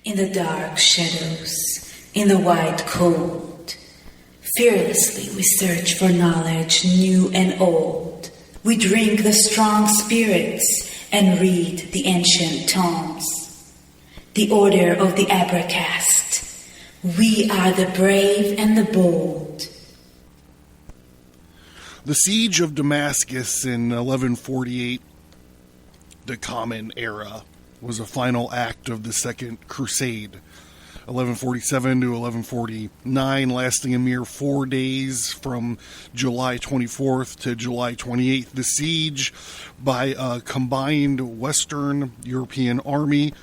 In the dark shadows, in the white cold, fearlessly we search for knowledge new and old. We drink the strong spirits and read the ancient tomes. The order of the Abracast. We are the brave and the bold. The siege of Damascus in 1148, the Common Era, was a final act of the Second Crusade. 1147 to 1149, lasting a mere 4 days from July 24th to July 28th. The siege by a combined Western European army,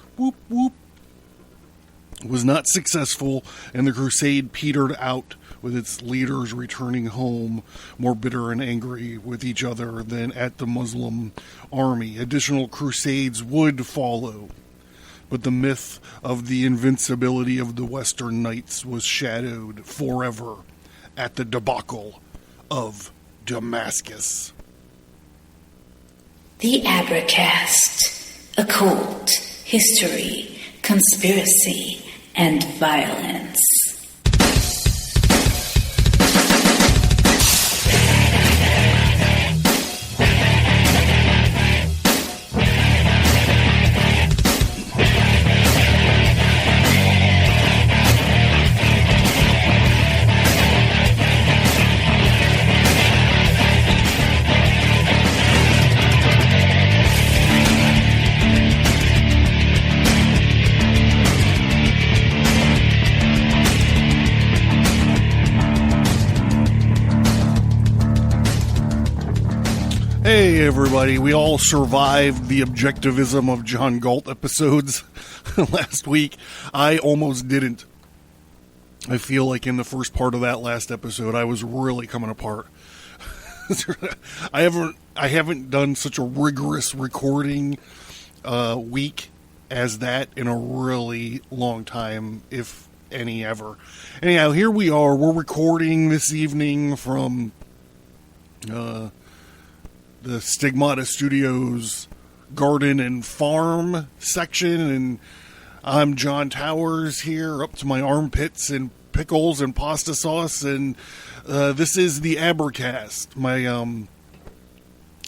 was not successful, and the crusade petered out, with its leaders returning home more bitter and angry with each other than at the Muslim army. Additional crusades would follow, but the myth of the invincibility of the Western Knights was shadowed forever at the debacle of Damascus. The Abracast, occult, history, conspiracy, and violence. Hey everybody, we all survived the objectivism of John Galt episodes last week. I almost didn't. I feel like in the first part of that last episode, I was really coming apart. I haven't done such a rigorous recording week as that in a really long time, if any ever. Anyhow, here we are. We're recording this evening from the Stigmata Studios garden and farm section, and I'm John Towers here, up to my armpits in pickles and pasta sauce, and this is the Abracast.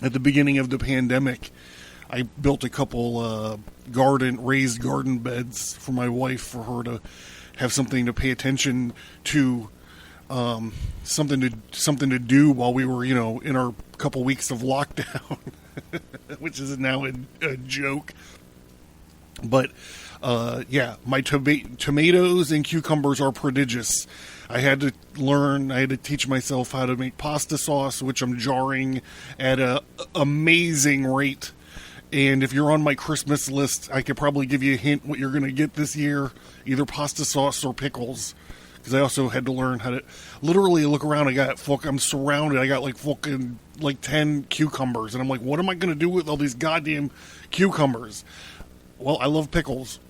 At the beginning of the pandemic, I built a couple raised garden beds for my wife, for her to have something to pay attention to. Something to do while we were, in our couple weeks of lockdown, which is now a joke. But, my tomatoes and cucumbers are prodigious. I had to teach myself how to make pasta sauce, which I'm jarring at a amazing rate. And if you're on my Christmas list, I could probably give you a hint what you're going to get this year, either pasta sauce or pickles. Because I also had to learn how to literally look around. I'm surrounded. I got like 10 cucumbers. And I'm like, what am I going to do with all these goddamn cucumbers? Well, I love pickles.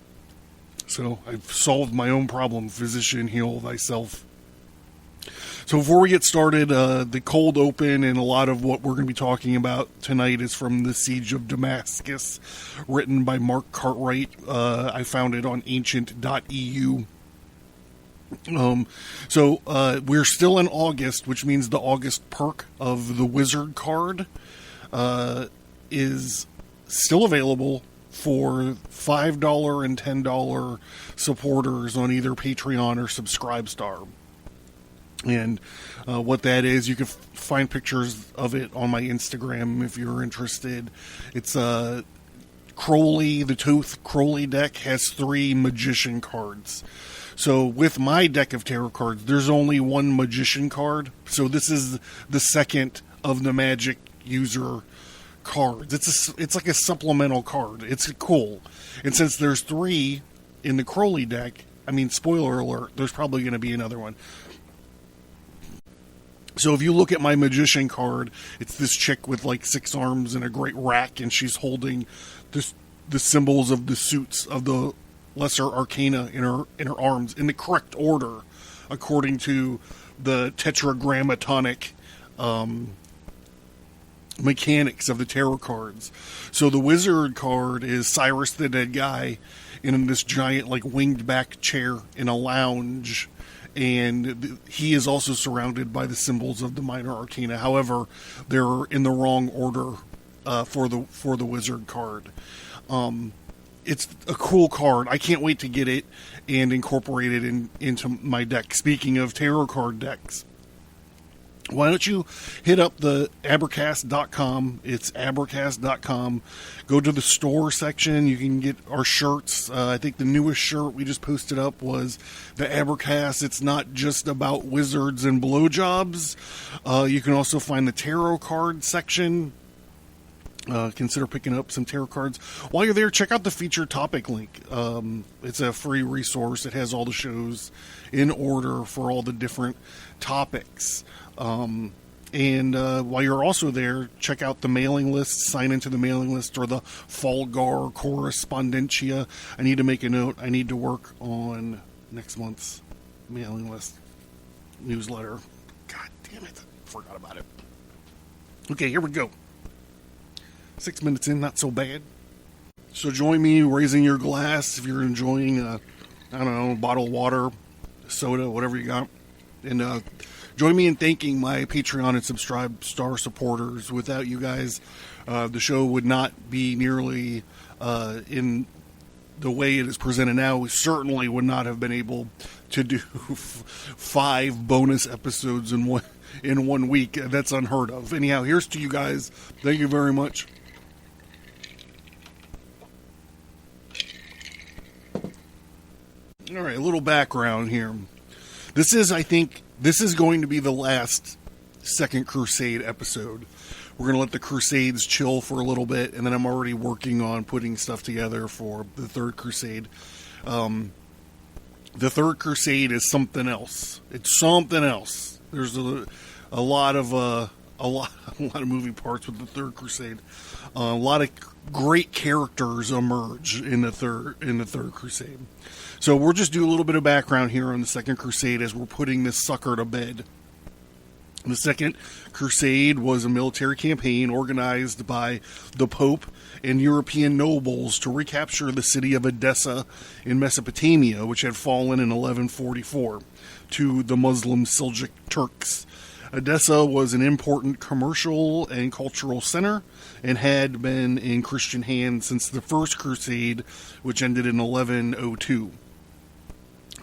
So I've solved my own problem. Physician, heal thyself. So before we get started, the cold open and a lot of what we're going to be talking about tonight is from The Siege of Damascus, written by Mark Cartwright. I found it on ancient.eu. So we're still in August, which means the August perk of the Wizard card is still available for $5 and $10 supporters on either Patreon or Subscribestar. And what that is, you can find pictures of it on my Instagram if you're interested. It's Crowley, the Tooth Crowley deck has 3 magician cards. So with my deck of tarot cards, there's only one magician card. So this is the second of the magic user cards. It's like a supplemental card. It's cool. And since there's 3 in the Crowley deck, spoiler alert, there's probably going to be another one. So if you look at my magician card, it's this chick with like 6 arms and a great rack, and she's holding the symbols of the suits of the lesser arcana in her arms in the correct order according to the tetragrammatonic mechanics of the tarot cards. So the Wizard card is Cyrus the Dead Guy, in this giant, like, winged back chair in a lounge. And he is also surrounded by the symbols of the minor arcana. However, they're in the wrong order for the wizard card. It's a cool card. I can't wait to get it and incorporate it into my deck. Speaking of tarot card decks, why don't you hit up the Advertise.com. It's Advertise.com. Go to the store section. You can get our shirts. I think the newest shirt we just posted up was the Advertise. It's not just about wizards and blowjobs. You can also find the tarot card section. Consider picking up some tarot cards. While you're there, check out the featured topic link. It's a free resource. It has all the shows in order for all the different topics. And while you're also there, check out the mailing list, sign into the mailing list, or the Falgar Correspondentia. I need to make a note. I need to work on next month's mailing list newsletter. God damn it. Forgot about it. Okay, here we go. 6 minutes in, not so bad. So join me raising your glass if you're enjoying, I don't know, a bottle of water, soda, whatever you got. And join me in thanking my Patreon and Subscribe Star supporters. Without you guys, the show would not be nearly in the way it is presented now. We certainly would not have been able to do 5 bonus episodes in one week. That's unheard of. Anyhow, here's to you guys. Thank you very much. All right, a little background here. This is going to be the last Second Crusade episode. We're going to let the Crusades chill for a little bit, and then I'm already working on putting stuff together for the Third Crusade. The Third Crusade is something else. It's something else. There's a lot of moving parts with the Third Crusade. A lot of great characters emerge in the Third Crusade. So we'll just do a little bit of background here on the Second Crusade as we're putting this sucker to bed. The Second Crusade was a military campaign organized by the Pope and European nobles to recapture the city of Edessa in Mesopotamia, which had fallen in 1144 to the Muslim Seljuk Turks. Edessa was an important commercial and cultural center and had been in Christian hands since the First Crusade, which ended in 1102.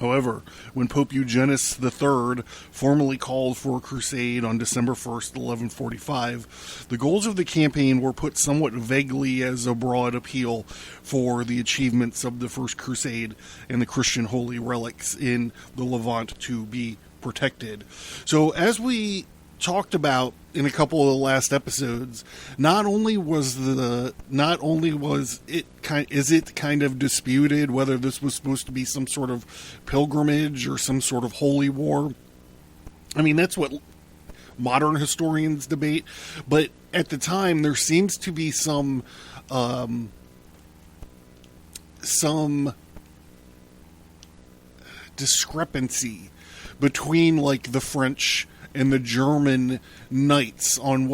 However, when Pope Eugenius III formally called for a crusade on December 1st, 1145, the goals of the campaign were put somewhat vaguely as a broad appeal for the achievements of the First Crusade and the Christian holy relics in the Levant to be protected. So as we talked about in a couple of the last episodes, is it kind of disputed whether this was supposed to be some sort of pilgrimage or some sort of holy war. I mean, that's what modern historians debate, but at the time there seems to be some discrepancy between, like, the French and the German knights on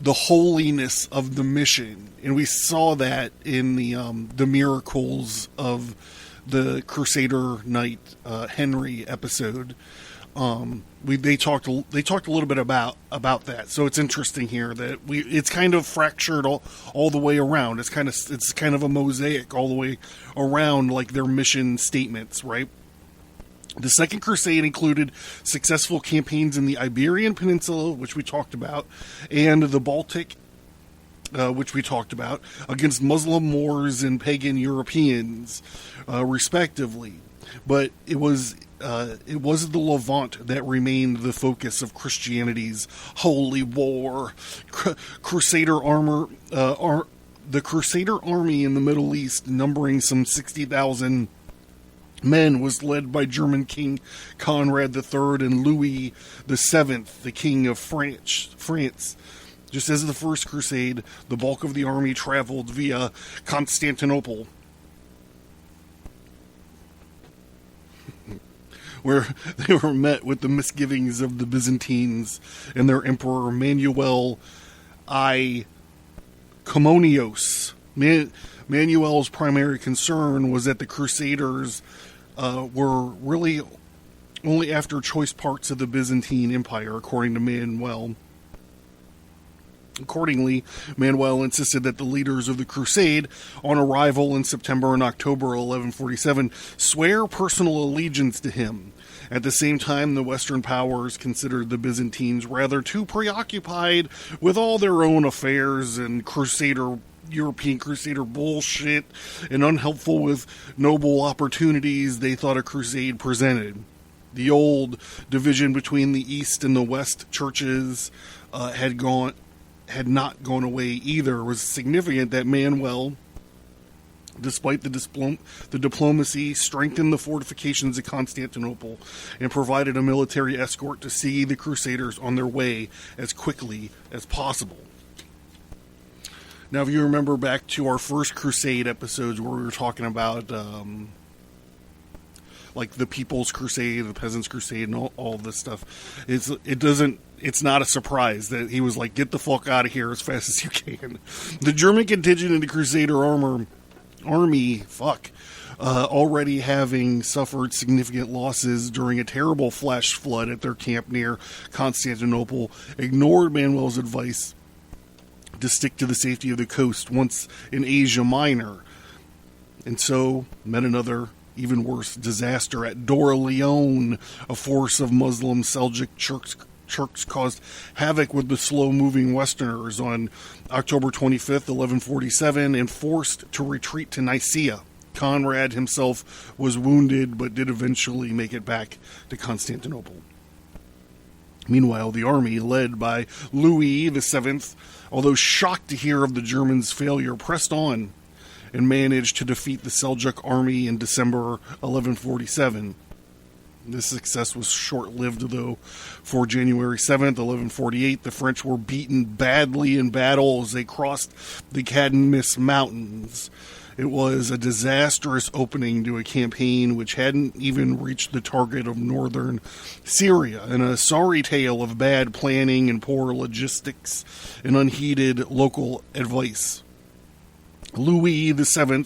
the holiness of the mission, and we saw that in the miracles of the Crusader Knight Henry episode. They talked a little bit about that, so it's interesting here that it's kind of fractured all the way around. It's kind of a mosaic all the way around, like their mission statements, right? The Second Crusade included successful campaigns in the Iberian Peninsula, which we talked about, and the Baltic, which we talked about, against Muslim Moors and pagan Europeans, respectively. But it was the Levant that remained the focus of Christianity's holy war. The Crusader army in the Middle East, numbering some 60,000 men, was led by German King Conrad III and Louis VII, the King of France. Just as the First Crusade, the bulk of the army traveled via Constantinople, where they were met with the misgivings of the Byzantines and their emperor Manuel I Komnenos, Manuel's primary concern was that the Crusaders were really only after choice parts of the Byzantine Empire, according to Manuel. Accordingly, Manuel insisted that the leaders of the crusade, on arrival in September and October 1147, swear personal allegiance to him. At the same time, the Western powers considered the Byzantines rather too preoccupied with all their own affairs and European crusader bullshit, and unhelpful with noble opportunities they thought a crusade presented. The old division between the East and the West churches had not gone away either. It was significant that Manuel, despite the diplomacy, strengthened the fortifications of Constantinople and provided a military escort to see the Crusaders on their way as quickly as possible. Now, if you remember back to our first Crusade episodes where we were talking about like the People's Crusade, the Peasants' Crusade, and all this stuff, it's not a surprise that he was like, get the fuck out of here as fast as you can. The German contingent in the Crusader army, already having suffered significant losses during a terrible flash flood at their camp near Constantinople, ignored Manuel's advice to stick to the safety of the coast once in Asia Minor, and so met another even worse disaster at Dora Leon. A force of Muslim Seljuk Turks caused havoc with the slow-moving Westerners on October 25th, 1147, and forced to retreat to Nicaea. Conrad himself was wounded, but did eventually make it back to Constantinople. Meanwhile, the army, led by Louis VII, although shocked to hear of the Germans' failure, pressed on and managed to defeat the Seljuk army in December 1147. This success was short-lived, though. For January 7th, 1148, the French were beaten badly in battle as they crossed the Cadmus Mountains. It was a disastrous opening to a campaign which hadn't even reached the target of northern Syria, and a sorry tale of bad planning and poor logistics and unheeded local advice. Louis VII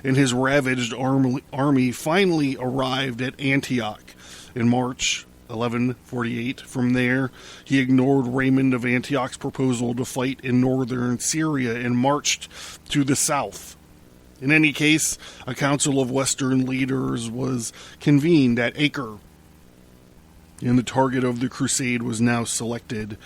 and his ravaged army finally arrived at Antioch in March 1148. From there, he ignored Raymond of Antioch's proposal to fight in northern Syria and marched to the south. In any case, a council of Western leaders was convened at Acre, and the target of the crusade was now selected,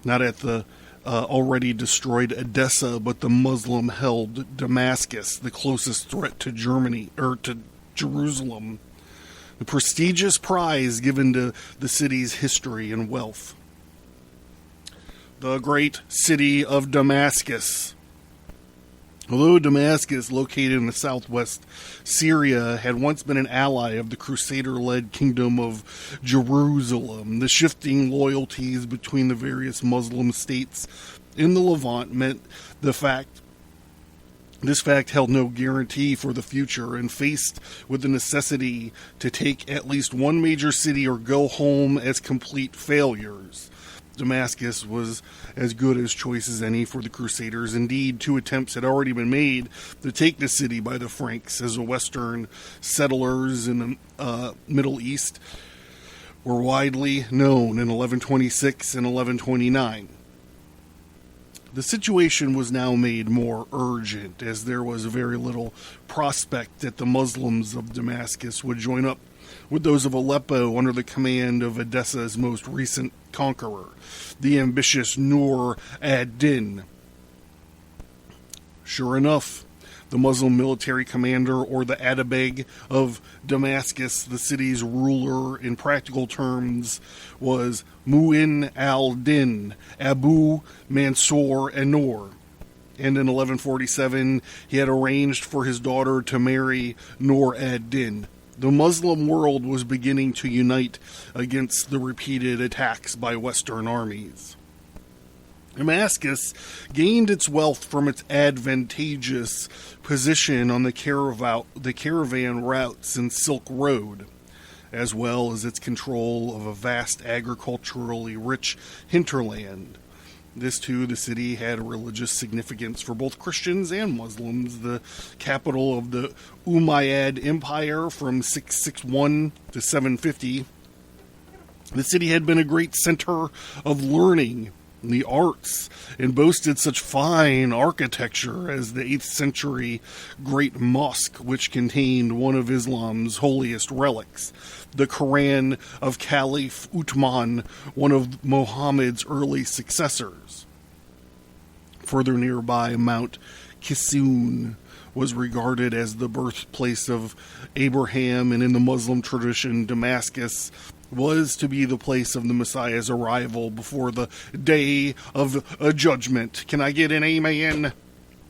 not at the already destroyed Edessa, but the Muslim-held Damascus, the closest threat to to Jerusalem, the prestigious prize given to the city's history and wealth. The great city of Damascus. Although Damascus, located in the southwest Syria, had once been an ally of the Crusader-led Kingdom of Jerusalem, the shifting loyalties between the various Muslim states in the Levant meant this fact held no guarantee for the future, and faced with the necessity to take at least one major city or go home as complete failures, Damascus was as good a choice as any for the Crusaders. Indeed, 2 attempts had already been made to take the city by the Franks, as the Western settlers in the Middle East were widely known in 1126 and 1129. The situation was now made more urgent, as there was very little prospect that the Muslims of Damascus would join up with those of Aleppo under the command of Edessa's most recent conqueror, the ambitious Nur ad-Din. Sure enough, the Muslim military commander, or the Atabeg of Damascus, the city's ruler in practical terms, was Mu'in al-Din Abu Mansur an-Nur. And in 1147, he had arranged for his daughter to marry Nur ad-Din. The Muslim world was beginning to unite against the repeated attacks by Western armies. Damascus gained its wealth from its advantageous position on the caravan routes and Silk Road, as well as its control of a vast agriculturally rich hinterland. This too, the city had a religious significance for both Christians and Muslims. The capital of the Umayyad Empire from 661 to 750. The city had been a great center of learning and the arts and boasted such fine architecture as the 8th century Great Mosque, which contained one of Islam's holiest relics, the Quran of Caliph Uthman, one of Muhammad's early successors. Further nearby, Mount Kisun was regarded as the birthplace of Abraham, and in the Muslim tradition, Damascus was to be the place of the Messiah's arrival before the day of judgment. Can I get an amen?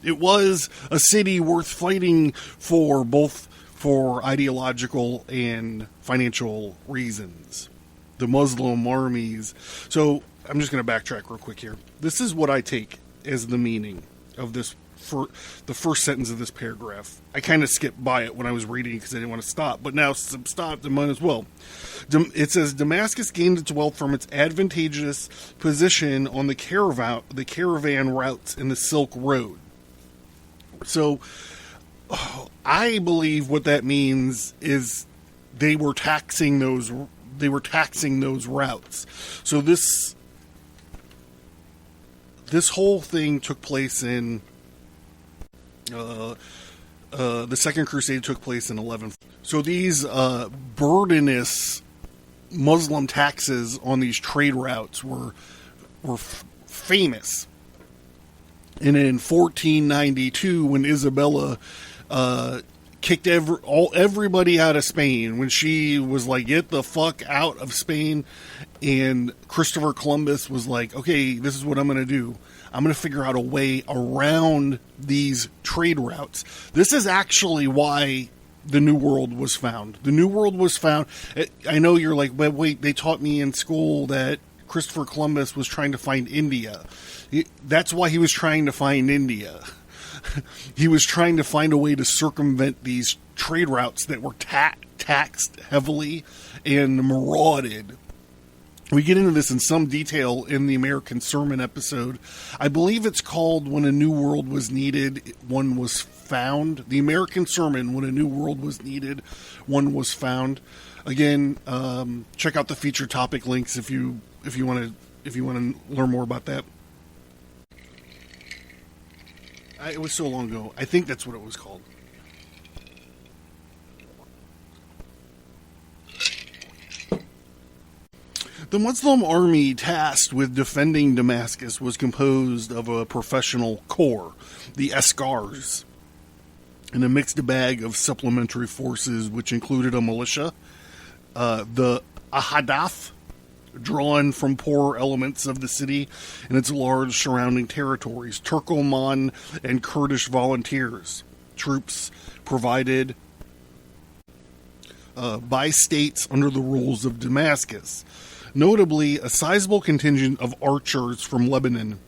It was a city worth fighting for, both for ideological and financial reasons. The Muslim armies. So I'm just going to backtrack real quick here. This is what I take as the meaning of this. For the first sentence of this paragraph. I kind of skipped by it when I was reading because I didn't want to stop, but now stopped and might as well. It says Damascus gained its wealth from its advantageous position on the caravan routes in the Silk Road. So I believe what that means is they were taxing those routes. So this whole thing took place in the Second Crusade took place in 11. So these burdenous Muslim taxes on these trade routes were famous. And in 1492, when Isabella kicked everybody out of Spain, when she was like, "Get the fuck out of Spain," and Christopher Columbus was like, "Okay, this is what I'm going to do. I'm going to figure out a way around these trade routes." This is actually why the New World was found. The New World was found. I know you're like, but wait, they taught me in school that Christopher Columbus was trying to find India. That's why he was trying to find India. He was trying to find a way to circumvent these trade routes that were taxed heavily and marauded. We get into this in some detail in the American Sermon episode. I believe it's called When a New World Was Needed, One Was Found. The American Sermon, When a New World Was Needed, One Was Found. Again, check out the feature topic links if you want to learn more about that. It was so long ago. I think that's what it was called. The Muslim army tasked with defending Damascus was composed of a professional corps, the Askars, and a mixed bag of supplementary forces, which included a militia, the Ahadaf, drawn from poorer elements of the city and its large surrounding territories, Turkoman and Kurdish volunteers, troops provided by states under the rules of Damascus. Notably, a sizable contingent of archers from Lebanon.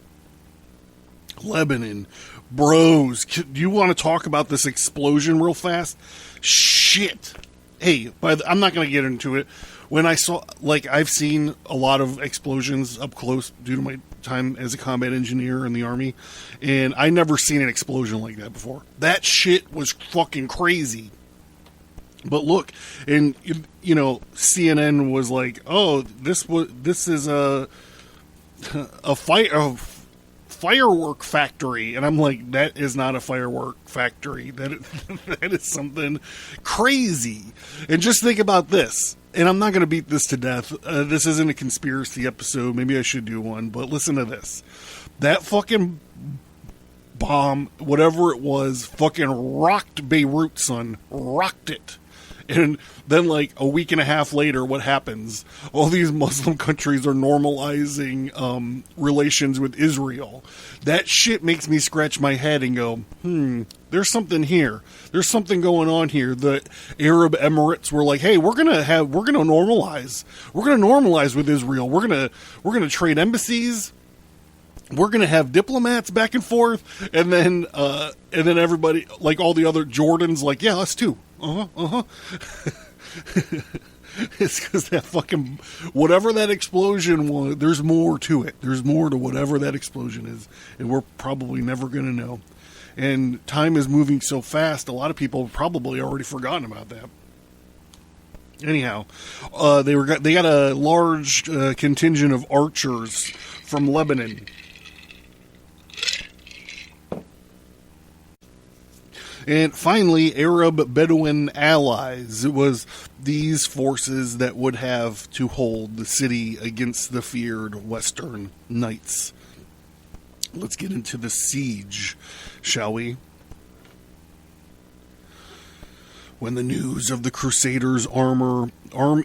Bros, do you want to talk about this explosion real fast? Shit. Hey, I'm not going to get into it. When I saw, I've seen a lot of explosions up close due to my time as a combat engineer in the Army, and I never seen an explosion like that before. That shit was fucking crazy. But look, and CNN was like, "Oh, this is a firework factory," and I'm like, "That is not a firework factory. That is something crazy." And just think about this. And I'm not going to beat this to death. This isn't a conspiracy episode. Maybe I should do one. But listen to this. That fucking bomb, whatever it was, fucking rocked Beirut, son. Rocked it. And then, a week and a half later, what happens? All these Muslim countries are normalizing relations with Israel. That shit makes me scratch my head and go, there's something here. There's something going on here. The Arab Emirates were like, hey, we're gonna normalize. We're gonna normalize with Israel. We're gonna trade embassies. We're going to have diplomats back and forth, and then everybody, all the other Jordans, yeah, us too. It's because that fucking, whatever that explosion was, there's more to it. There's more to whatever that explosion is. And we're probably never going to know. And time is moving so fast, a lot of people have probably already forgotten about that. Anyhow, they got a large contingent of archers from Lebanon. And finally, Arab Bedouin allies. It was these forces that would have to hold the city against the feared Western Knights. Let's get into the siege, shall we? When the news of the Crusaders' army... I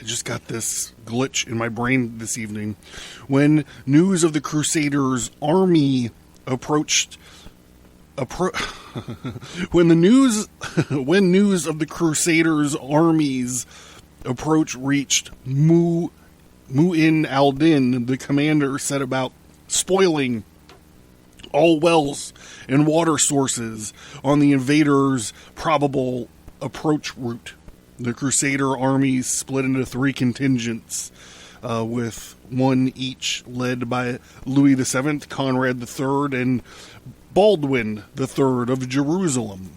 just got this glitch in my brain this evening. When news of the Crusaders' army when news of the Crusaders' army's approach reached Mu'in al-Din, the commander set about spoiling all wells and water sources on the invaders' probable approach route. The Crusader armies split into three contingents, with one each led by Louis VII, Conrad III, and Baldwin III of Jerusalem.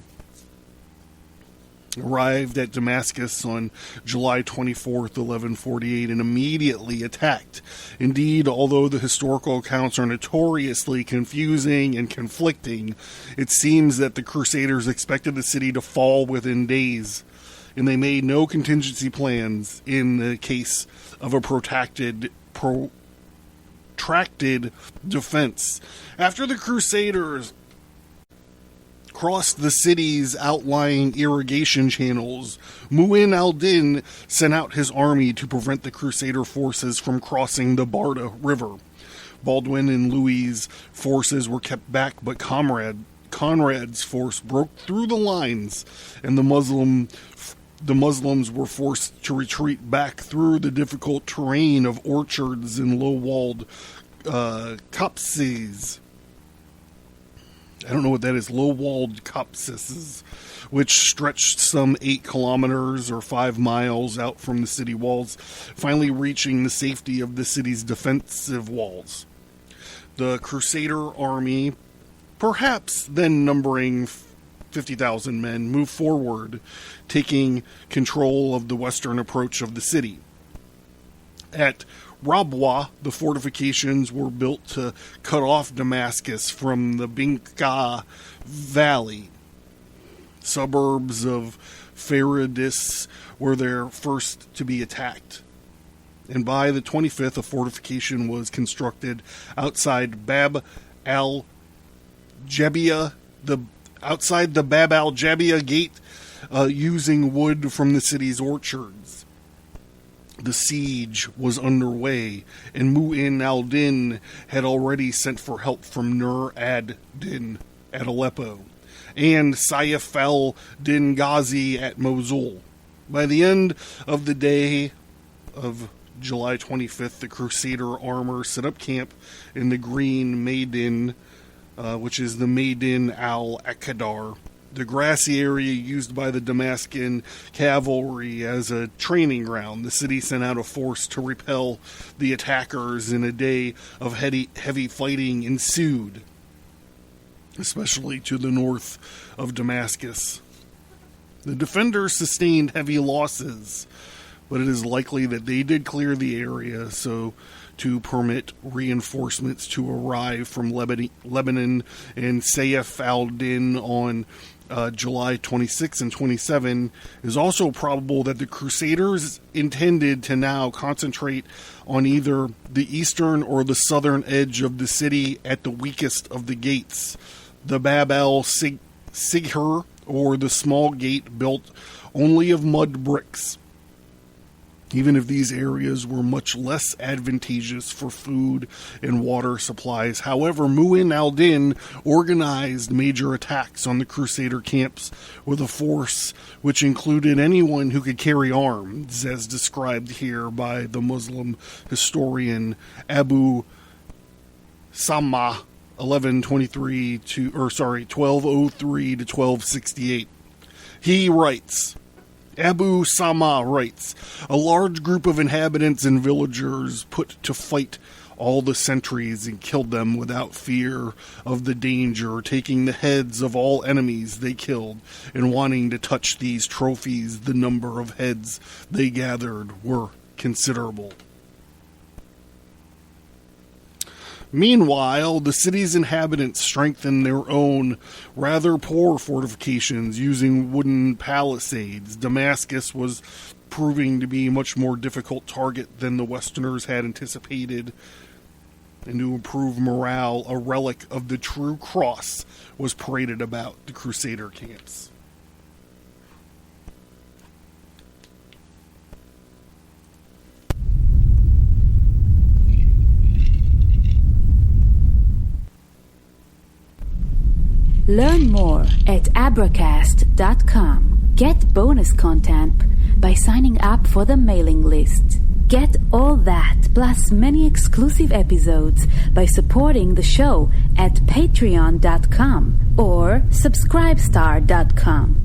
Arrived at Damascus on July 24th, 1148, and immediately attacked. Indeed, although the historical accounts are notoriously confusing and conflicting, it seems that the Crusaders expected the city to fall within days, and they made no contingency plans in the case of a protracted defense. After the Crusaders crossed the city's outlying irrigation channels, Mu'in al-Din sent out his army to prevent the Crusader forces from crossing the Barda River. Baldwin and Louis' forces were kept back, but Conrad's force broke through the lines, and the Muslims were forced to retreat back through the difficult terrain of orchards and low-walled copses. I don't know what that is. Low-walled copses, which stretched some 8 kilometers or 5 miles out from the city walls, finally reaching the safety of the city's defensive walls. The Crusader army, perhaps then numbering 50,000 men, moved forward, taking control of the western approach of the city. At Rabwa, the fortifications were built to cut off Damascus from the Binqa Valley. Suburbs of Faridis were their first to be attacked. And by the 25th, a fortification was constructed outside Bab al-Jabiyah, outside the Bab al-Jabiyah gate, using wood from the city's orchards. The siege was underway, and Mu'in al-Din had already sent for help from Nur ad-Din at Aleppo, and Saif al-Din Ghazi at Mosul. By the end of the day of July 25th, the Crusader armor set up camp in the Green Maidan, which is the Maidan al-Aqdar, the grassy area used by the Damascus cavalry as a training ground. The city sent out a force to repel the attackers, and a day of heavy fighting ensued, especially to the north of Damascus. The defenders sustained heavy losses, but it is likely that they did clear the area so to permit reinforcements to arrive from Lebanon and Saif al-Din on July 26 and 27. It is also probable that the Crusaders intended to now concentrate on either the eastern or the southern edge of the city at the weakest of the gates, the Bab al-Sighr, or the small gate built only of mud bricks. Even if these areas were much less advantageous for food and water supplies. However, Mu'in al-Din organized major attacks on the Crusader camps with a force which included anyone who could carry arms, as described here by the Muslim historian Abu Samma, 1203 to 1268. He writes, Abu Sama writes, a large group of inhabitants and villagers put to fight all the sentries and killed them without fear of the danger, taking the heads of all enemies they killed, and wanting to touch these trophies. The number of heads they gathered were considerable. Meanwhile, the city's inhabitants strengthened their own rather poor fortifications using wooden palisades. Damascus was proving to be a much more difficult target than the Westerners had anticipated. And to improve morale, a relic of the true cross was paraded about the Crusader camps. Learn more at abracast.com. Get bonus content by signing up for the mailing list. Get all that, plus many exclusive episodes by supporting the show at patreon.com or subscribestar.com.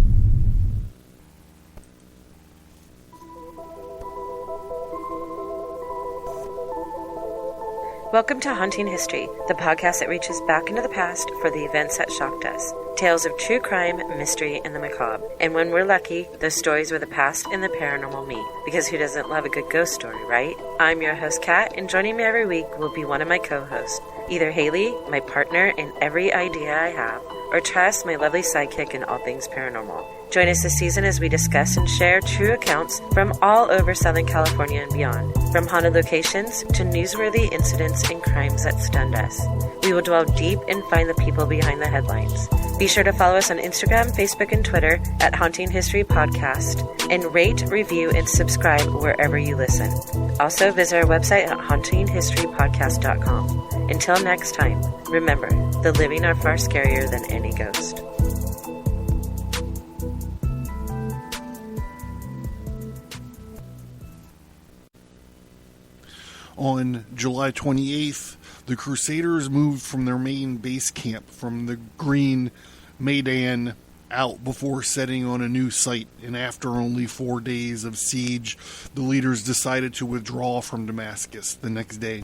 Welcome to Haunting History, the podcast that reaches back into the past for the events that shocked us. Tales of true crime, mystery, and the macabre. And when we're lucky, those stories where the past and the paranormal meet. Because who doesn't love a good ghost story, right? I'm your host, Kat, and joining me every week will be one of my co-hosts. Either Haley, my partner in every idea I have, or Tress, my lovely sidekick in all things paranormal. Join us this season as we discuss and share true accounts from all over Southern California and beyond, from haunted locations to newsworthy incidents and crimes that stunned us. We will dwell deep and find the people behind the headlines. Be sure to follow us on Instagram, Facebook, and Twitter at Haunting History Podcast, and rate, review, and subscribe wherever you listen. Also, visit our website at hauntinghistorypodcast.com. Until next time, remember, the living are far scarier than any ghost. On July 28th, the Crusaders moved from their main base camp from the Green Maidan out before setting on a new site, and after only 4 days of siege, the leaders decided to withdraw from Damascus the next day.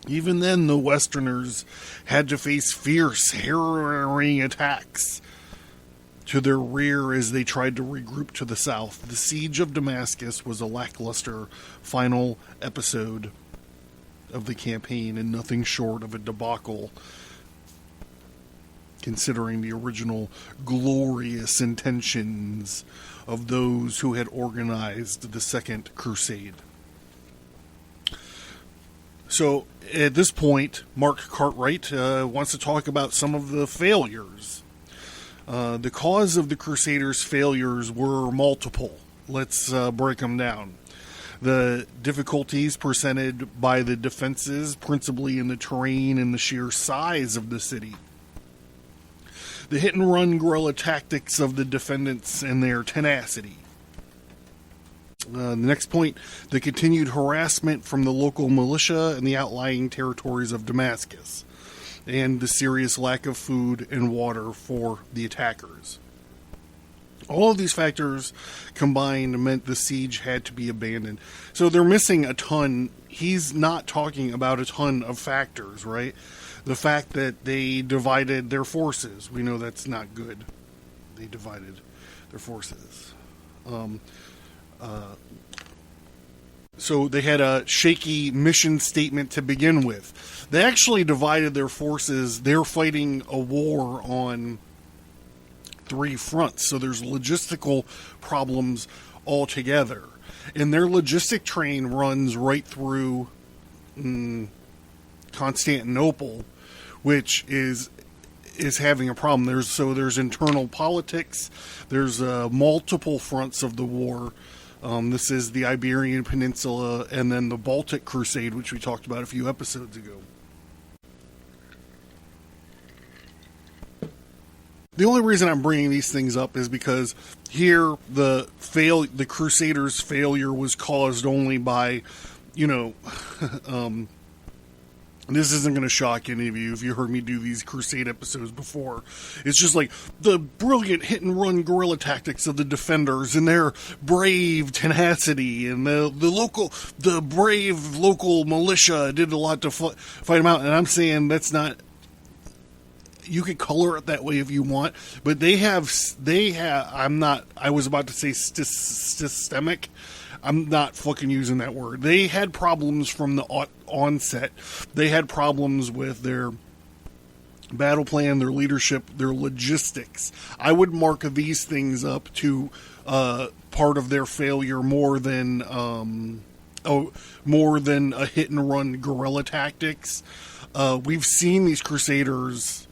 Even then, the Westerners had to face fierce, harrowing attacks to their rear as they tried to regroup to the south. The siege of Damascus was a lackluster final episode of the campaign and nothing short of a debacle, considering the original glorious intentions of those who had organized the Second Crusade. So, at this point, Mark Cartwright wants to talk about some of the failures. The cause of the Crusaders' failures were multiple. Let's break them down. The difficulties presented by the defenses, principally in the terrain and the sheer size of the city. The hit-and-run guerrilla tactics of the defendants and their tenacity. The next point, the continued harassment from the local militia and the outlying territories of Damascus, and the serious lack of food and water for the attackers. All of these factors combined meant the siege had to be abandoned. So they're missing a ton. He's not talking about a ton of factors, right? The fact that they divided their forces, we know that's not good. They divided their forces. So they had a shaky mission statement to begin with. They actually divided their forces. They're fighting a war on 3 fronts, so there's logistical problems altogether. And their logistic train runs right through Constantinople, which is having a problem. There's internal politics. There's multiple fronts of the war. This is the Iberian Peninsula and then the Baltic Crusade, which we talked about a few episodes ago. The only reason I'm bringing these things up is because here the Crusaders' failure was caused only by, this isn't going to shock any of you if you heard me do these Crusade episodes before. It's just like the brilliant hit-and-run guerrilla tactics of the defenders and their brave tenacity, and the brave local militia did a lot to fight them out. And I'm saying that's not. You could color it that way if you want, but they have. I'm not. I was about to say systemic. I'm not fucking using that word. They had problems from the onset. They had problems with their battle plan, their leadership, their logistics. I would mark these things up to part of their failure more than a hit and run guerrilla tactics. We've seen these Crusaders.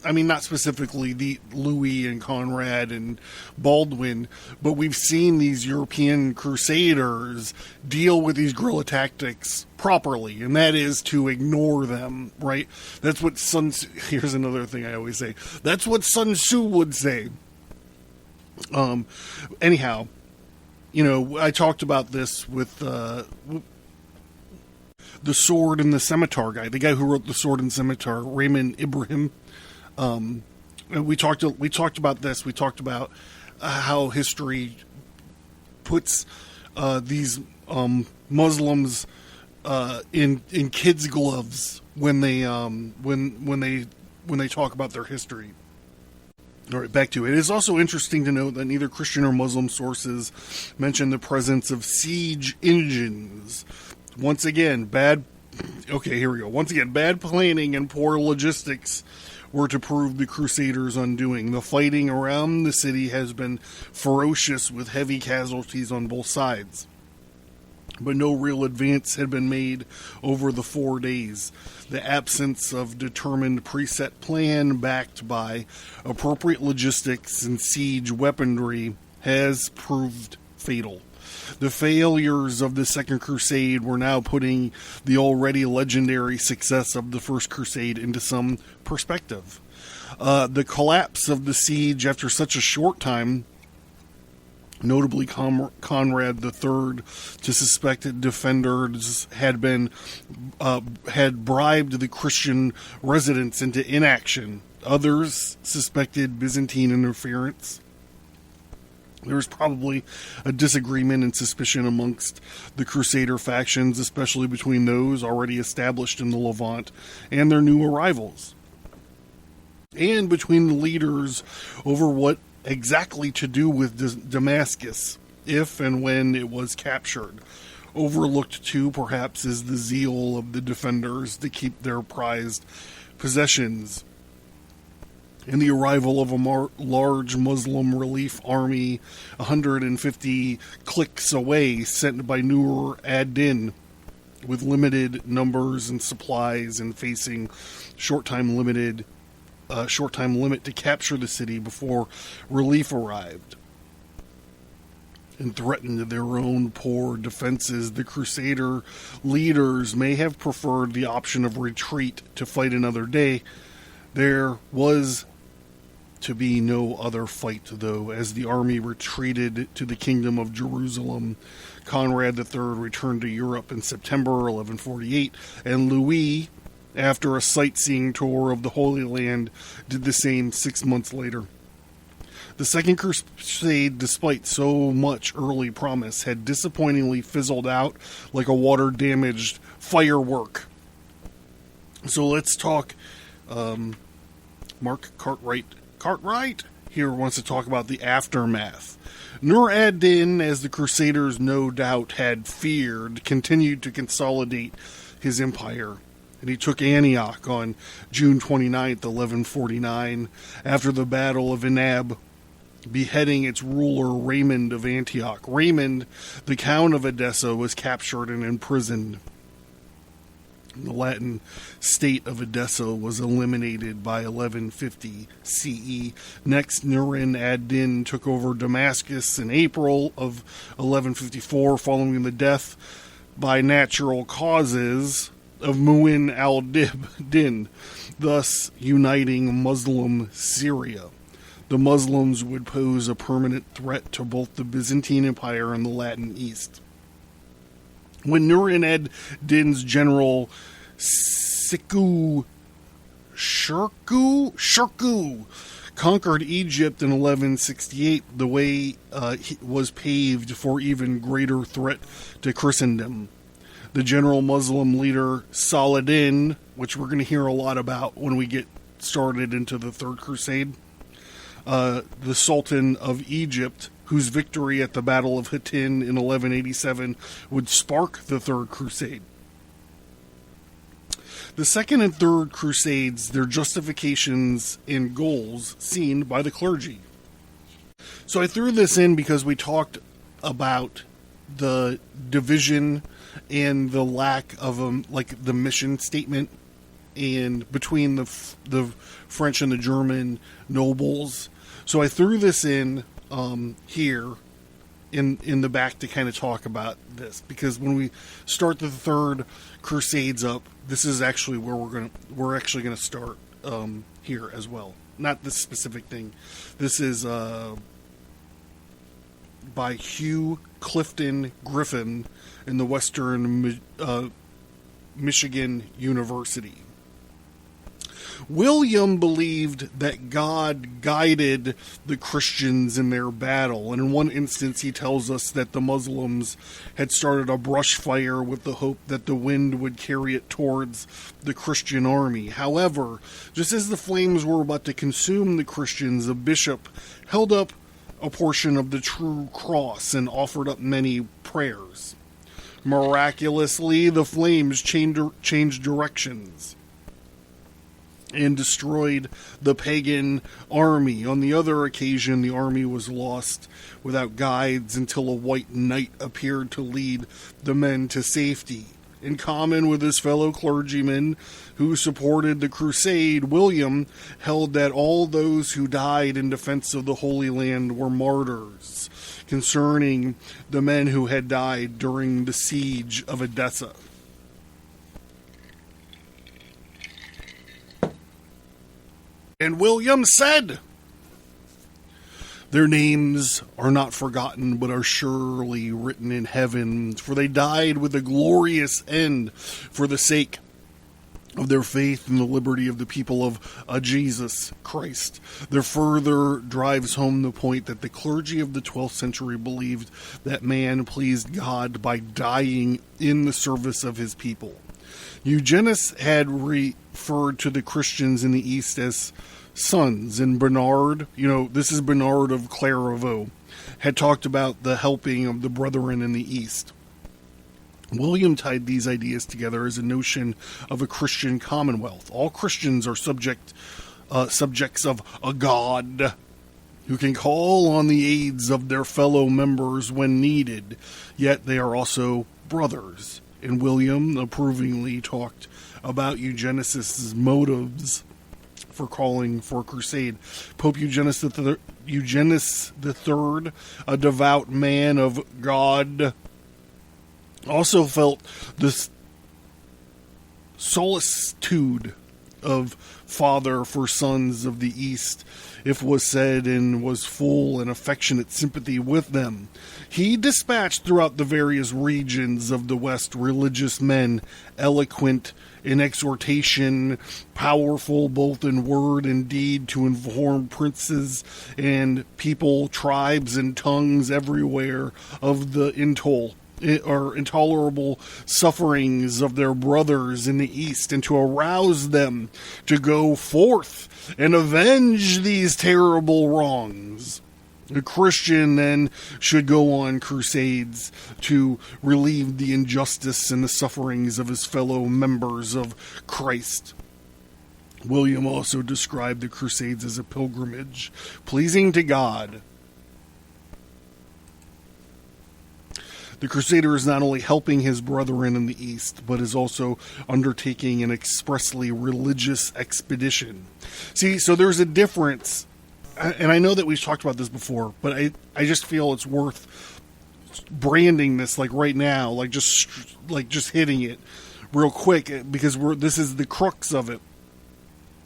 I mean, not specifically the Louis and Conrad and Baldwin, but we've seen these European crusaders deal with these guerrilla tactics properly, and that is to ignore them, right? That's what here's another thing I always say. That's what Sun Tzu would say. Anyhow, I talked about this with the Sword and the Scimitar guy, the guy who wrote The Sword and Scimitar, Raymond Ibrahim. We talked about this. We talked about how history puts these Muslims in kids' gloves when they talk about their history. All right, back to it. It is also interesting to note that neither Christian or Muslim sources mention the presence of siege engines. Once again, bad planning and poor logistics were to prove the Crusaders' undoing. The fighting around the city has been ferocious with heavy casualties on both sides. But no real advance had been made over the 4 days. The absence of determined preset plan backed by appropriate logistics and siege weaponry has proved fatal. The failures of the Second Crusade were now putting the already legendary success of the First Crusade into some perspective. The collapse of the siege after such a short time, notably Conrad III, to suspected defenders had bribed the Christian residents into inaction. Others suspected Byzantine interference. There was probably a disagreement and suspicion amongst the Crusader factions, especially between those already established in the Levant and their new arrivals, and between the leaders over what exactly to do with Damascus if and when it was captured. Overlooked too, perhaps, is the zeal of the defenders to keep their prized possessions. In the arrival of a large Muslim relief army 150 clicks away, sent by Nur ad-Din, with limited numbers and supplies and facing short time limit to capture the city before relief arrived, and threatened their own poor defenses, the Crusader leaders may have preferred the option of retreat to fight another day. There was to be no other fight, though, as the army retreated to the Kingdom of Jerusalem. Conrad III returned to Europe in September 1148, and Louis, after a sightseeing tour of the Holy Land, did the same 6 months later. The Second Crusade, despite so much early promise, had disappointingly fizzled out like a water-damaged firework. So let's talk Mark Cartwright here wants to talk about the aftermath. Nur ad-Din, as the Crusaders no doubt had feared, continued to consolidate his empire, and he took Antioch on June 29th, 1149, after the Battle of Inab, beheading its ruler Raymond of Antioch. Raymond, the Count of Edessa, was captured and imprisoned. The Latin state of Edessa was eliminated by 1150 CE. Next, Nur ad-Din took over Damascus in April of 1154, following the death by natural causes of Mu'in al-Din, thus uniting Muslim Syria. The Muslims would pose a permanent threat to both the Byzantine Empire and the Latin East. When Nur ad-Din's general Shirkuh conquered Egypt in 1168, the way was paved for even greater threat to Christendom. The general Muslim leader Saladin, which we're going to hear a lot about when we get started into the Third Crusade, the Sultan of Egypt, whose victory at the Battle of Hattin in 1187 would spark the Third Crusade. The Second and Third Crusades, their justifications and goals seen by the clergy. So I threw this in because we talked about the division and the lack of the mission statement and between the French and the German nobles. So I threw this in here in the back to kind of talk about this, because when we start the Third Crusades up, this is actually where we're actually going to start here as well. Not this specific thing. This is by Hugh Clifton Griffin in the Western Michigan University. William believed that God guided the Christians in their battle, and in one instance he tells us that the Muslims had started a brush fire with the hope that the wind would carry it towards the Christian army. However, just as the flames were about to consume the Christians, a bishop held up a portion of the true cross and offered up many prayers. Miraculously, the flames changed directions and destroyed the pagan army. On the other occasion, the army was lost without guides until a white knight appeared to lead the men to safety. In common with his fellow clergymen who supported the crusade, William held that all those who died in defense of the Holy Land were martyrs, concerning the men who had died during the siege of Edessa. And William said, "Their names are not forgotten, but are surely written in heaven, for they died with a glorious end for the sake of their faith in the liberty of the people of Jesus Christ." There further drives home the point that the clergy of the 12th century believed that man pleased God by dying in the service of his people. Eugenius had referred to the Christians in the East as sons, and Bernard, this is Bernard of Clairvaux, had talked about the helping of the brethren in the East. William tied these ideas together as a notion of a Christian commonwealth. All Christians are subjects of a God who can call on the aids of their fellow members when needed, yet they are also brothers. And William approvingly talked about Eugenius' motives for calling for a crusade. Pope Eugenius III, a devout man of God, also felt this solicitude of father for sons of the East, if was said, and was full and affectionate sympathy with them. He dispatched throughout the various regions of the West religious men, eloquent in exhortation, powerful both in word and deed, to inform princes and people, tribes and tongues everywhere of the intolerable sufferings of their brothers in the East, and to arouse them to go forth and avenge these terrible wrongs. The Christian then should go on crusades to relieve the injustice and the sufferings of his fellow members of Christ. William also described the crusades as a pilgrimage pleasing to God. The crusader is not only helping his brethren in the East, but is also undertaking an expressly religious expedition. See, so there's a difference, and I know that we've talked about this before, but I just feel it's worth branding this right now, just hitting it real quick, because this is the crux of it.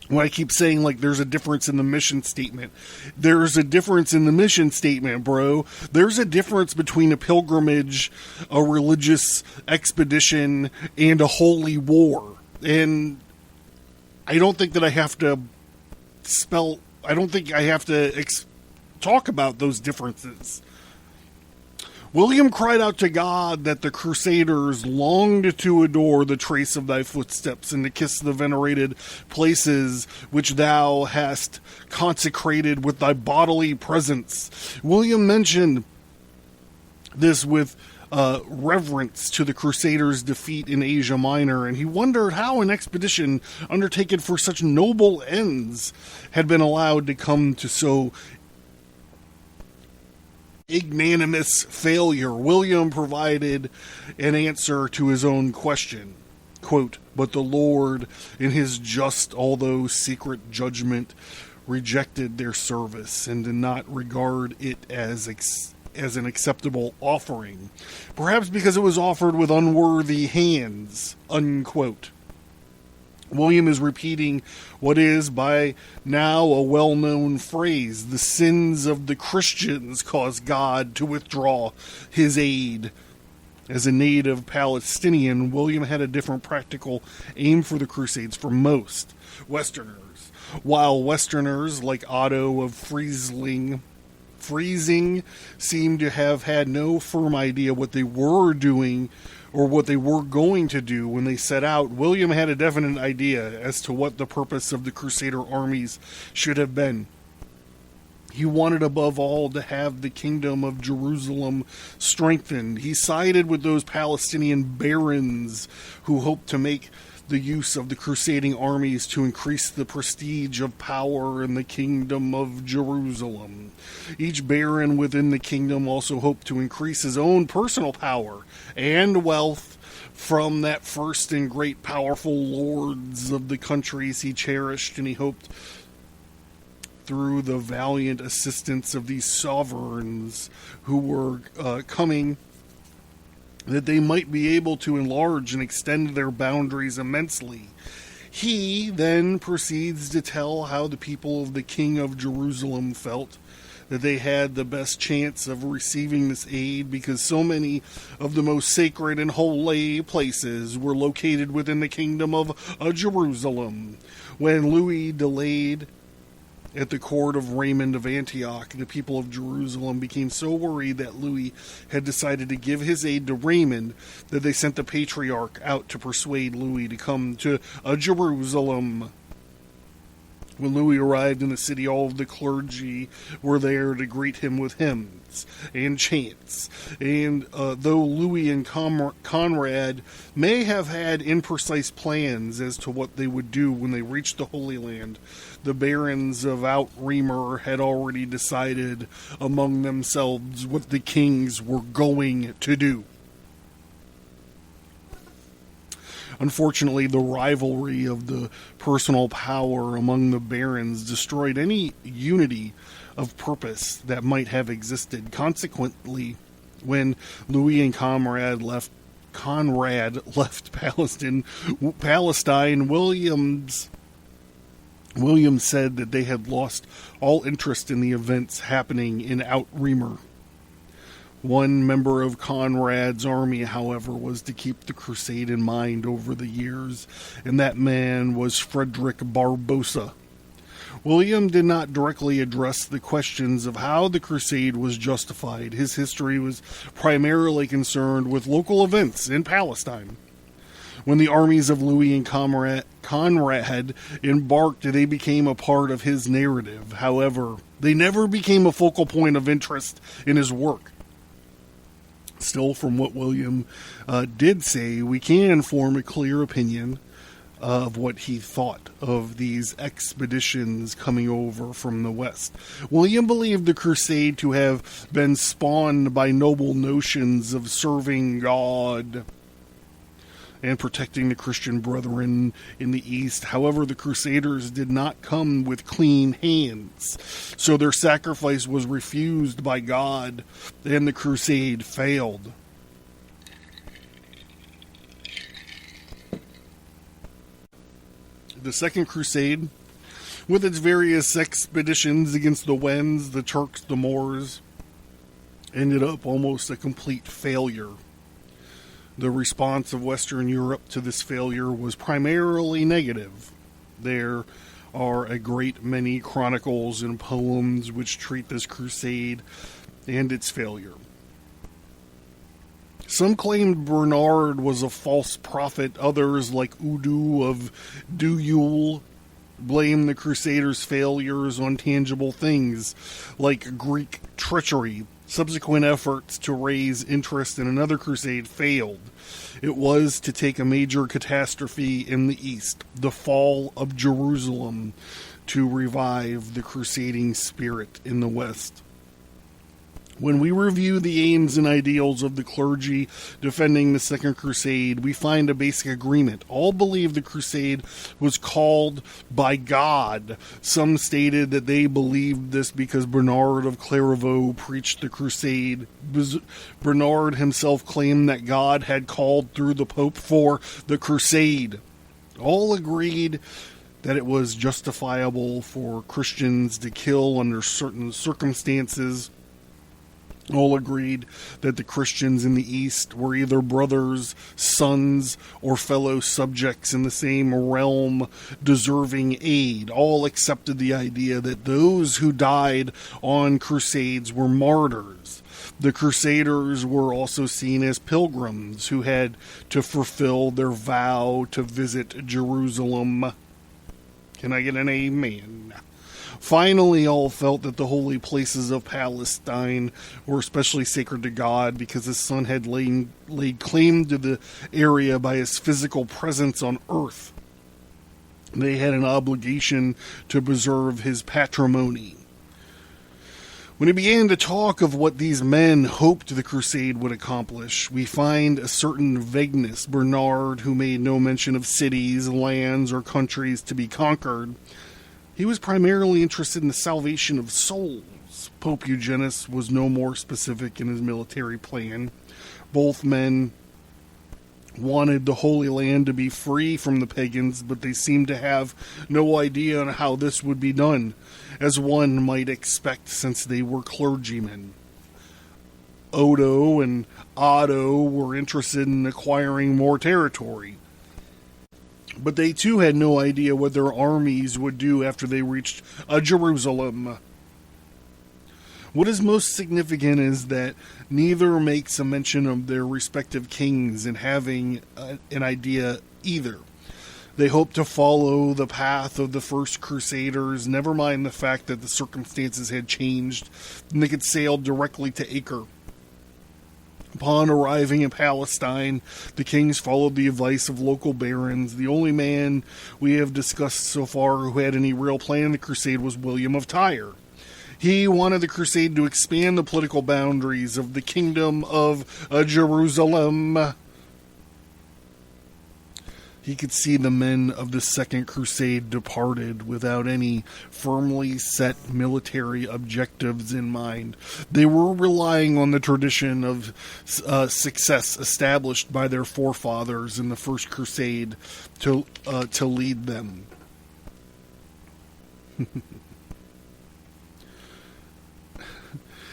When I keep saying, there's a difference in the mission statement. There's a difference in the mission statement, bro. There's a difference between a pilgrimage, a religious expedition, and a holy war. And I don't think that I have to talk about those differences. William cried out to God that the Crusaders longed to adore the trace of thy footsteps and to kiss the venerated places which thou hast consecrated with thy bodily presence. William mentioned this with reverence to the Crusaders' defeat in Asia Minor, and he wondered how an expedition undertaken for such noble ends had been allowed to come to so ignominious failure. William provided an answer to his own question. Quote, "But the Lord, in his just although secret judgment, rejected their service and did not regard it as an acceptable offering, perhaps because it was offered with unworthy hands." Unquote. William is repeating what is by now a well-known phrase: the sins of the Christians caused God to withdraw his aid. As a native Palestinian, William had a different practical aim for the Crusades from most Westerners. While Westerners like Otto of Friesing seemed to have had no firm idea what they were doing or what they were going to do when they set out, William had a definite idea as to what the purpose of the Crusader armies should have been. He wanted above all to have the kingdom of Jerusalem strengthened. He sided with those Palestinian barons who hoped to make the use of the crusading armies to increase the prestige of power in the kingdom of Jerusalem. Each baron within the kingdom also hoped to increase his own personal power and wealth from that first and great powerful lords of the countries he cherished, and he hoped through the valiant assistance of these sovereigns who were coming, that they might be able to enlarge and extend their boundaries immensely. He then proceeds to tell how the people of the King of Jerusalem felt that they had the best chance of receiving this aid because so many of the most sacred and holy places were located within the kingdom of Jerusalem. When Louis delayed at the court of Raymond of Antioch, the people of Jerusalem became so worried that Louis had decided to give his aid to Raymond that they sent the patriarch out to persuade Louis to come to Jerusalem. When Louis arrived in the city, all of the clergy were there to greet him with hymns and chants. And though Louis and Conrad may have had imprecise plans as to what they would do when they reached the Holy Land, the barons of Outremer had already decided among themselves what the kings were going to do. Unfortunately, the rivalry of the personal power among the barons destroyed any unity of purpose that might have existed. Consequently, when Louis and Conrad left Palestine, William said that they had lost all interest in the events happening in Outremer. One member of Conrad's army, however, was to keep the crusade in mind over the years, and that man was Frederick Barbarossa. William did not directly address the questions of how the crusade was justified. His history was primarily concerned with local events in Palestine. When the armies of Louis and Conrad embarked, they became a part of his narrative. However, they never became a focal point of interest in his work. Still, from what William did say, we can form a clear opinion of what he thought of these expeditions coming over from the west. William believed the crusade to have been spawned by noble notions of serving God and protecting the Christian brethren in the East. However, the Crusaders did not come with clean hands, so their sacrifice was refused by God, and the crusade failed. The Second Crusade, with its various expeditions against the Wends, the Turks, the Moors, ended up almost a complete failure. The response of Western Europe to this failure was primarily negative. There are a great many chronicles and poems which treat this crusade and its failure. Some claimed Bernard was a false prophet. Others, like Udo of Duyul, blame the Crusaders' failures on tangible things like Greek treachery. Subsequent efforts to raise interest in another crusade failed. It was to take a major catastrophe in the East, the fall of Jerusalem, to revive the crusading spirit in the West. When we review the aims and ideals of the clergy defending the Second Crusade, we find a basic agreement. All believed the crusade was called by God. Some stated that they believed this because Bernard of Clairvaux preached the crusade. Bernard himself claimed that God had called through the Pope for the crusade. All agreed that it was justifiable for Christians to kill under certain circumstances. All agreed that the Christians in the East were either brothers, sons, or fellow subjects in the same realm, deserving aid. All accepted the idea that those who died on crusades were martyrs. The Crusaders were also seen as pilgrims who had to fulfill their vow to visit Jerusalem. Can I get an amen? Finally, all felt that the holy places of Palestine were especially sacred to God because his son had laid claim to the area by his physical presence on earth. They had an obligation to preserve his patrimony. When he began to talk of what these men hoped the crusade would accomplish, we find a certain vagueness. Bernard, who made no mention of cities, lands, or countries to be conquered, he was primarily interested in the salvation of souls. Pope Eugenius was no more specific in his military plan. Both men wanted the Holy Land to be free from the pagans, but they seemed to have no idea on how this would be done, as one might expect since they were clergymen. Odo and Otto were interested in acquiring more territory, but they too had no idea what their armies would do after they reached Jerusalem. What is most significant is that neither makes a mention of their respective kings and having an idea either. They hoped to follow the path of the first Crusaders, never mind the fact that the circumstances had changed, and they could sail directly to Acre. Upon arriving in Palestine, the kings followed the advice of local barons. The only man we have discussed so far who had any real plan in the crusade was William of Tyre. He wanted the crusade to expand the political boundaries of the kingdom of Jerusalem. He could see the men of the Second Crusade departed without any firmly set military objectives in mind. They were relying on the tradition of success established by their forefathers in the First Crusade to lead them.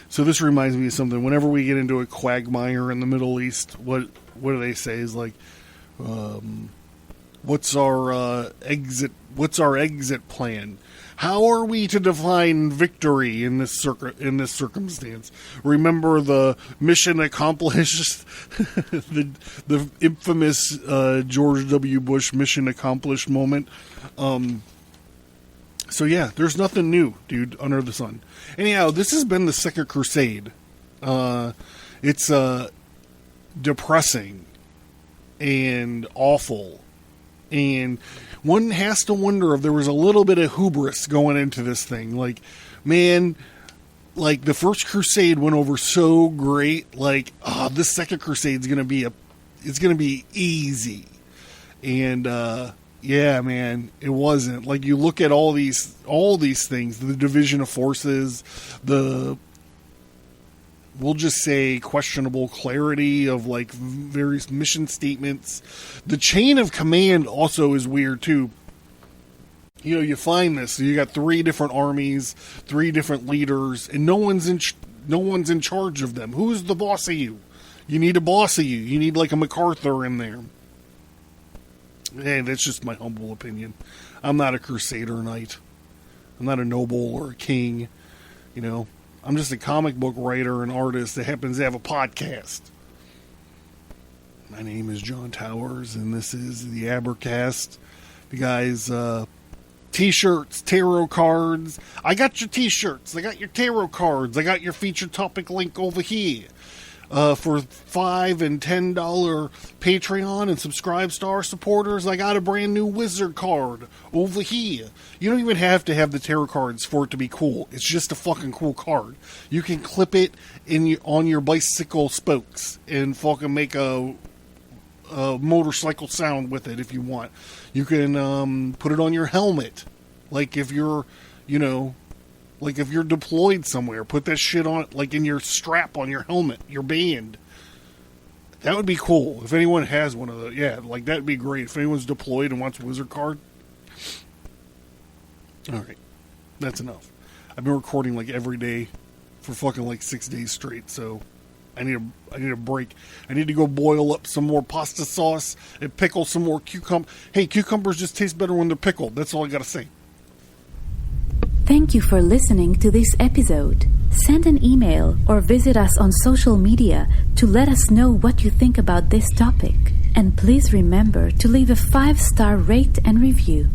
So this reminds me of something. Whenever we get into a quagmire in the Middle East, what do they say is like, what's our exit plan? How are we to define victory in this circumstance? Remember the mission accomplished, the infamous George W. Bush mission accomplished moment. So yeah, there's nothing new, dude, under the sun. Anyhow, this has been the Second Crusade. It's depressing and awful. And one has to wonder if there was a little bit of hubris going into this thing. Like, man, like the First Crusade went over so great. Like, this Second Crusade's gonna be it's gonna be easy. And yeah, man, it wasn't. Like, you look at all these things, the division of forces, we'll just say questionable clarity of like various mission statements. The chain of command also is weird too. You know, you find this. So you got 3 different armies, 3 different leaders, and no one's in charge of them. Who's the boss of you? You need a boss of you. You need like a MacArthur in there. Hey, that's just my humble opinion. I'm not a crusader knight. I'm not a noble or a king. You know, I'm just a comic book writer and artist that happens to have a podcast. My name is John Towers, and this is the Abercast. You guys, T-shirts, tarot cards. I got your T-shirts. I got your tarot cards. I got your featured topic link over here. For $5 and $10 Patreon and Subscribe Star supporters, I got a brand new wizard card over here. You don't even have to have the tarot cards for it to be cool. It's just a fucking cool card. You can clip it on your bicycle spokes and fucking make a motorcycle sound with it if you want. You can put it on your helmet. Like if you're, like if you're deployed somewhere, put that shit on, like in your strap on your helmet, your band. That would be cool. If anyone has one of those, yeah, like that'd be great. If anyone's deployed and wants a wizard card. Alright. That's enough. I've been recording like every day for fucking like 6 days straight, so I need a break. I need to go boil up some more pasta sauce and pickle some more cucumber. Hey, cucumbers just taste better when they're pickled. That's all I gotta say. Thank you for listening to this episode. Send an email or visit us on social media to let us know what you think about this topic. And please remember to leave a 5-star rate and review.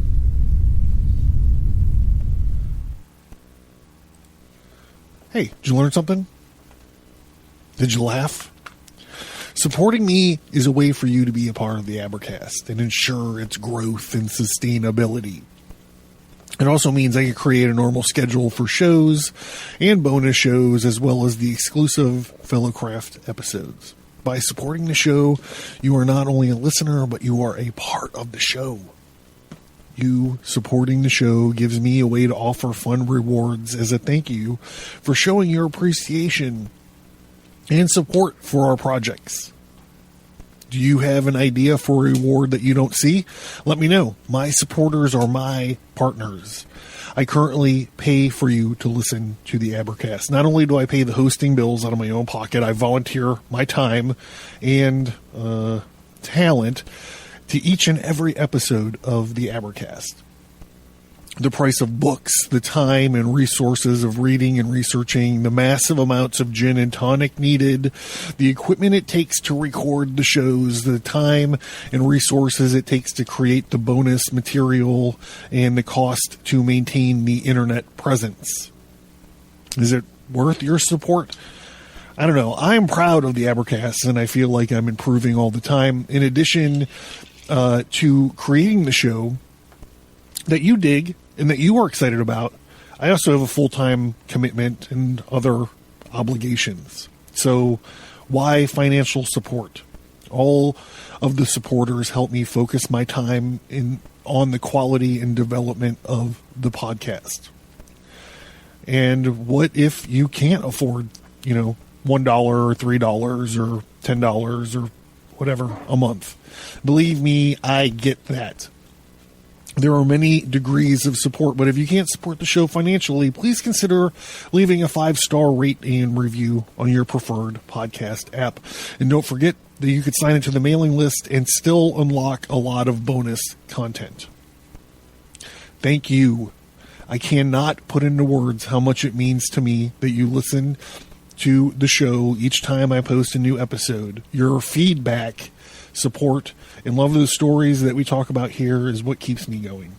Hey, did you learn something? Did you laugh? Supporting me is a way for you to be a part of the Abercast and ensure its growth and sustainability. It also means I can create a normal schedule for shows and bonus shows, as well as the exclusive Fellowcraft episodes. By supporting the show, you are not only a listener, but you are a part of the show. You supporting the show gives me a way to offer fun rewards as a thank you for showing your appreciation and support for our projects. Do you have an idea for a reward that you don't see? Let me know. My supporters are my partners. I currently pay for you to listen to the Abercast. Not only do I pay the hosting bills out of my own pocket, I volunteer my time and talent to each and every episode of the Abercast. The price of books, the time and resources of reading and researching, the massive amounts of gin and tonic needed, the equipment it takes to record the shows, the time and resources it takes to create the bonus material, and the cost to maintain the internet presence. Is it worth your support? I don't know. I'm proud of the Abercast, and I feel like I'm improving all the time. In addition to creating the show that you dig and that you are excited about, I also have a full-time commitment and other obligations. So why financial support? All of the supporters help me focus my time on the quality and development of the podcast. And what if you can't afford, $1 or $3 or $10 or whatever a month? Believe me, I get that. There are many degrees of support, but if you can't support the show financially, please consider leaving a 5-star rate and review on your preferred podcast app. And don't forget that you could sign into the mailing list and still unlock a lot of bonus content. Thank you. I cannot put into words how much it means to me that you listen to the show each time I post a new episode. Your feedback, support, and love of the stories that we talk about here is what keeps me going.